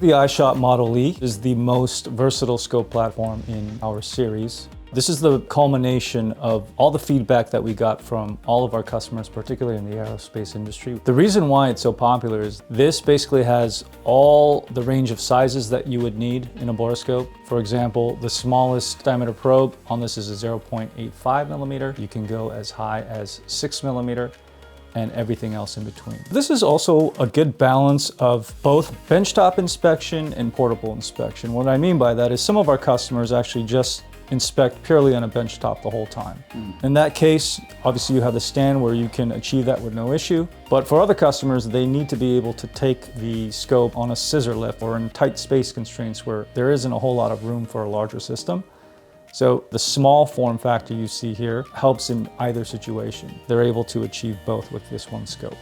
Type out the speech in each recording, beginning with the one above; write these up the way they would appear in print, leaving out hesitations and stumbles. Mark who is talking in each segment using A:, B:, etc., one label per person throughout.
A: The iShot Model E is the most versatile scope platform in our series. This is the culmination of all the feedback that we got from all of our customers, particularly in the aerospace industry. The reason why it's so popular is this basically has all the range of sizes that you would need in a borescope. For example, the smallest diameter probe on this is a 0.85 millimeter. You can go as high as 6 millimeter. And everything else in between. This is also a good balance of both benchtop inspection and portable inspection. What I mean by that is some of our customers actually just inspect purely on a benchtop the whole time. In that case, obviously you have the stand where you can achieve that with no issue. But for other customers, they need to be able to take the scope on a scissor lift or in tight space constraints where there isn't a whole lot of room for a larger system. So the small form factor you see here helps in either situation. They're able to achieve both with this one scope.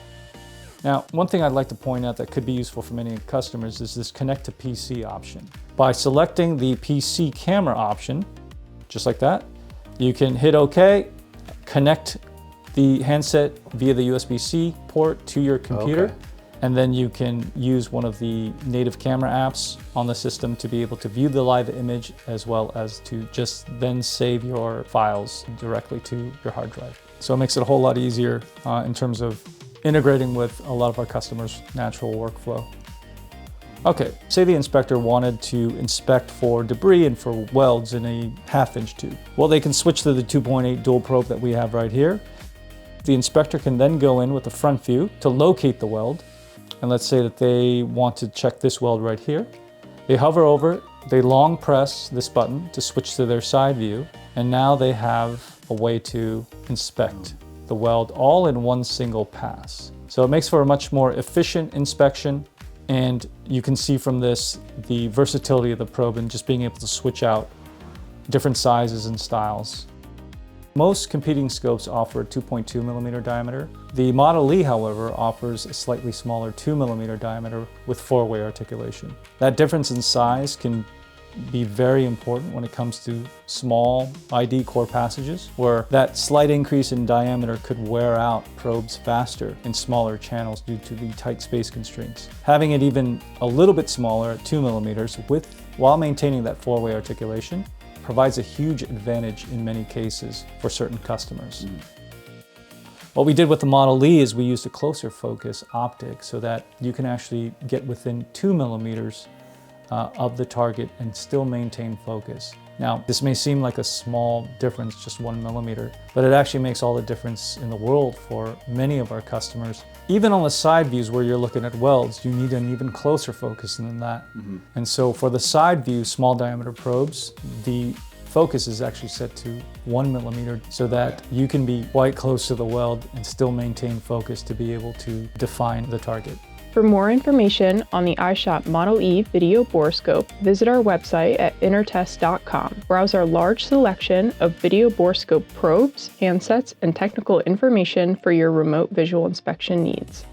A: Now, one thing I'd like to point out that could be useful for many customers is this connect to PC option. By selecting the PC camera option, just like that, you can hit OK, connect the handset via the USB-C port to your computer. Okay. And then you can use one of the native camera apps on the system to be able to view the live image as well as to just then save your files directly to your hard drive. So it makes it a whole lot easier in terms of integrating with a lot of our customers' natural workflow. Okay, say the inspector wanted to inspect for debris and for welds in a 1/2 inch tube. Well, they can switch to the 2.8 dual probe that we have right here. The inspector can then go in with the front view to locate the weld. And let's say that they want to check this weld right here. They hover over it, they long press this button to switch to their side view, and now they have a way to inspect the weld all in one single pass. So it makes for a much more efficient inspection, and you can see from this the versatility of the probe and just being able to switch out different sizes and styles. Most competing scopes offer a 2.2 millimeter diameter. The Model E, however, offers a slightly smaller 2 millimeter diameter with 4-way articulation. That difference in size can be very important when it comes to small ID core passages, where that slight increase in diameter could wear out probes faster in smaller channels due to the tight space constraints. Having it even a little bit smaller at 2 millimeters while maintaining that 4-way articulation provides a huge advantage in many cases for certain customers. What we did with the Model E is we used a closer focus optic so that you can actually get within 2 millimeters of the target and still maintain focus. Now, this may seem like a small difference, just 1 millimeter, but it actually makes all the difference in the world for many of our customers. Even on the side views where you're looking at welds, you need an even closer focus than that. And so for the side view, small diameter probes, the focus is actually set to 1 millimeter so that you can be quite close to the weld and still maintain focus to be able to define the target.
B: For more information on the iShot Model E video borescope, visit our website at intertest.com. Browse our large selection of video borescope probes, handsets, and technical information for your remote visual inspection needs.